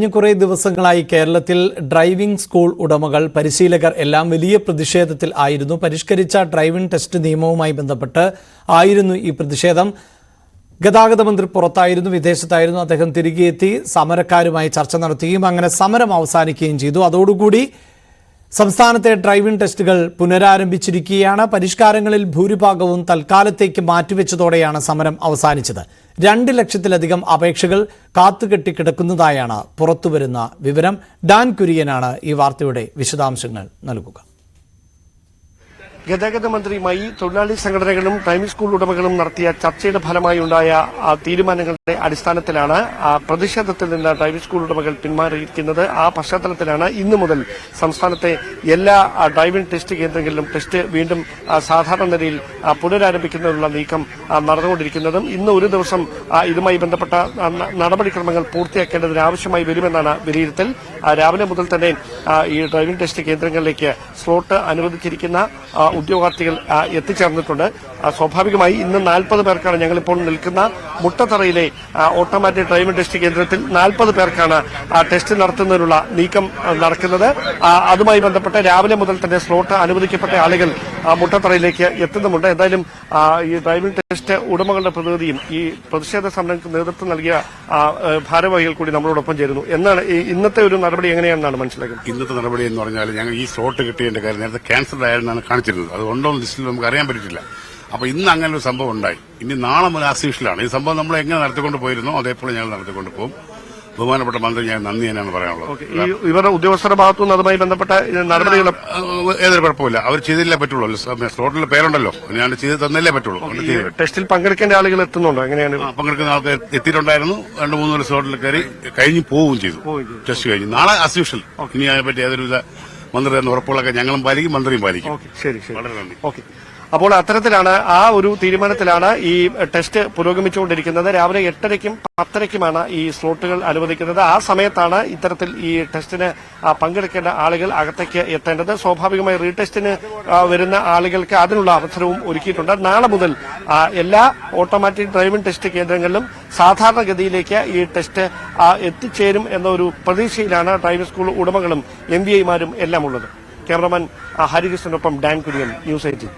കഴിഞ്ഞ കുറേ ദിവസങ്ങളായി കേരളത്തിൽ ഡ്രൈവിംഗ് സ്കൂൾ ഉടമകൾ പരിശീലകർ എല്ലാം വലിയ പ്രതിഷേധത്തിൽ ആയിരുന്നു. പരിഷ്കരിച്ച ഡ്രൈവിംഗ് ടെസ്റ്റ് നിയമവുമായി ബന്ധപ്പെട്ട് ആയിരുന്നു ഈ പ്രതിഷേധം. ഗതാഗത മന്ത്രി പുറത്തായിരുന്നു, വിദേശത്തായിരുന്നു. അദ്ദേഹം തിരികെ എത്തി സമരക്കാരുമായി ചർച്ച നടത്തുകയും അങ്ങനെ സമരം അവസാനിക്കുകയും ചെയ്തു. അതോടുകൂടി സംസ്ഥാനത്തെ ഡ്രൈവിംഗ് ടെസ്റ്റുകൾ പുനരാരംഭിച്ചിരിക്കുകയാണ്. പരിഷ്കാരങ്ങളിൽ ഭൂരിഭാഗവും തൽക്കാലത്തേക്ക് മാറ്റിവെച്ചതോടെയാണ് സമരം അവസാനിച്ചത്. 2 ലക്ഷത്തിലധികം അപേക്ഷകൾ കാത്തുകെട്ടിക്കിടക്കുന്നതായാണ് പുറത്തുവരുന്ന വിവരം. ഡാൻ കുര്യനാണ് ഈ വാർത്തയുടെ വിശദാംശങ്ങൾ നൽകുക. ഗതാഗത മന്ത്രിയുമായി തൊഴിലാളി സംഘടനകളും ഡ്രൈവിംഗ് സ്കൂൾ ഉടമകളും നടത്തിയ ചർച്ചയുടെ ഫലമായി ഉണ്ടായ തീരുമാനങ്ങളുടെ അടിസ്ഥാനത്തിലാണ് പ്രതിഷേധത്തിൽ നിന്ന് ഡ്രൈവിംഗ് സ്കൂൾ ഉടമകൾ പിന്മാറിയിരിക്കുന്നത്. ആ പശ്ചാത്തലത്തിലാണ് ഇന്നു മുതൽ സംസ്ഥാനത്തെ എല്ലാ ഡ്രൈവിംഗ് ടെസ്റ്റ് കേന്ദ്രങ്ങളിലും ടെസ്റ്റ് വീണ്ടും സാധാരണ നിലയിൽ പുനരാരംഭിക്കുന്നതിനുള്ള നീക്കം നടന്നുകൊണ്ടിരിക്കുന്നതും ഇന്ന് ഒരു ദിവസം ഇതുമായി ബന്ധപ്പെട്ട നടപടിക്രമങ്ങൾ പൂർത്തിയാക്കേണ്ടതിന് ആവശ്യമായി വരുമെന്നാണ് വിലയിരുത്തൽ. രാവിലെ മുതൽ തന്നെ ഈ ഡ്രൈവിംഗ് ടെസ്റ്റ് കേന്ദ്രങ്ങളിലേക്ക് സ്ലോട്ട് അനുവദിച്ചിരിക്കുന്ന ഉദ്യോഗാർത്ഥികൾ എത്തിച്ചേർന്നിട്ടുണ്ട്. സ്വാഭാവികമായി ഇന്ന് 40 പേർക്കാണ് ഞങ്ങളിപ്പോൾ നിൽക്കുന്ന മുട്ടത്തറയിലെ ഓട്ടോമാറ്റിക് ഡ്രൈവിംഗ് ടെസ്റ്റ് കേന്ദ്രത്തിൽ 40 പേർക്കാണ് ടെസ്റ്റ് നടത്തുന്നതിനുള്ള നീക്കം നടക്കുന്നത്. അതുമായി ബന്ധപ്പെട്ട് രാവിലെ മുതൽ തന്നെ സ്ലോട്ട് അനുവദിക്കപ്പെട്ട ആളുകൾ മുട്ടത്തറയിലേക്ക് എത്തുന്നുമുണ്ട്. എന്തായാലും ഈ ഡ്രൈവിംഗ് ടെസ്റ്റ് ഉടമകളുടെ പ്രതിനിധിയും ഈ പ്രതിഷേധ സമരങ്ങൾക്ക് നേതൃത്വം നൽകിയ ഭാരവാഹികൾ കൂടി നമ്മളോടൊപ്പം ചേരുന്നു. എന്നാണ് ഇന്നത്തെ ഒരു നടപടി എങ്ങനെയാണെന്നാണ് മനസ്സിലാക്കുന്നത്? ഇന്നത്തെ നടപടി എന്ന് പറഞ്ഞാൽ ഞങ്ങൾ ഈ സ്ലോട്ട് കിട്ടിയതിന്റെ കാര്യം നേരത്തെ ക്യാൻസൽ ആയിരുന്നാണ് കാണിച്ചിരുന്നത്. അതുകൊണ്ടോ ലിസ്റ്റിൽ നമുക്ക് അറിയാൻ പറ്റിയിട്ടില്ല. അപ്പൊ ഇന്ന് അങ്ങനെ ഒരു സംഭവം ഉണ്ടായി. ഇനി നാളെ മുതൽ ആസ്യൂഷലാണ് ഈ സംഭവം. നമ്മൾ എങ്ങനെ നടത്തിക്കൊണ്ട് പോയിരുന്നോ അതേപോലെ ഞങ്ങൾ നടത്തിക്കൊണ്ട് പോകും. ബഹുമാനപ്പെട്ട മന്ത്രി ഞാൻ നന്ദി തന്നെയാണ് പറയാനുള്ളത്. ഇവരുടെ ഉദ്യോഗസ്ഥരുടെ ഭാഗത്തുനിന്ന് അതുമായി ബന്ധപ്പെട്ട നടപടികൾ ഏതൊരു കുഴപ്പമില്ല. അവർ ചെയ്തില്ലേ പറ്റുള്ളൂ. സ്ലോട്ടിൽ പേരുണ്ടല്ലോ, ഞാൻ ചെയ്ത് തന്നല്ലേ പറ്റുള്ളൂ. ടെസ്റ്റിൽ പങ്കെടുക്കേണ്ട ആളുകൾ എത്തുന്നുണ്ടോ? എങ്ങനെയാണ് പങ്കെടുക്കുന്ന ആൾക്ക് എത്തിയിട്ടുണ്ടായിരുന്നു. 2-3 സ്ലോട്ടിൽ കയറി കഴിഞ്ഞ് പോവുകയും ചെയ്തു. ടെസ്റ്റ് കഴിഞ്ഞു. നാളെ ആസ്യൂഷൽ. ഇനി അതിനെപ്പറ്റി ഏതൊരുവിധ മന്ത്രി എന്ന ഉറപ്പുകളൊക്കെ ഞങ്ങളും പാലിക്കും, മന്ത്രിയും പാലിക്കും. ശരി, വളരെ നന്ദി. ഓക്കെ. അപ്പോൾ അത്തരത്തിലാണ് ആ ഒരു തീരുമാനത്തിലാണ് ഈ ടെസ്റ്റ് പുരോഗമിച്ചുകൊണ്ടിരിക്കുന്നത്. രാവിലെ 8:30ക്കും 10:30ക്കുമാണ് ഈ സ്ലോട്ടുകൾ അനുവദിക്കുന്നത്. ആ സമയത്താണ് ഇത്തരത്തിൽ ഈ ടെസ്റ്റിന് പങ്കെടുക്കേണ്ട ആളുകൾ അകത്തേക്ക് എത്തേണ്ടത്. സ്വാഭാവികമായി റീടെസ്റ്റിന് വരുന്ന ആളുകൾക്ക് അതിനുള്ള അവസരവും ഒരുക്കിയിട്ടുണ്ട്. നാളെ മുതൽ എല്ലാ ഓട്ടോമാറ്റിക് ഡ്രൈവിംഗ് ടെസ്റ്റ് കേന്ദ്രങ്ങളിലും സാധാരണഗതിയിലേക്ക് ഈ ടെസ്റ്റ് എത്തിച്ചേരും എന്നൊരു പ്രതീക്ഷയിലാണ് ഡ്രൈവിംഗ് സ്കൂൾ ഉടമകളും MBIമാരും എല്ലാം ഉള്ളത്. ക്യാമറമാൻ ഹരികൃഷ്ണനൊപ്പം ഡാൻ കുര്യൻ, ന്യൂസ് 18.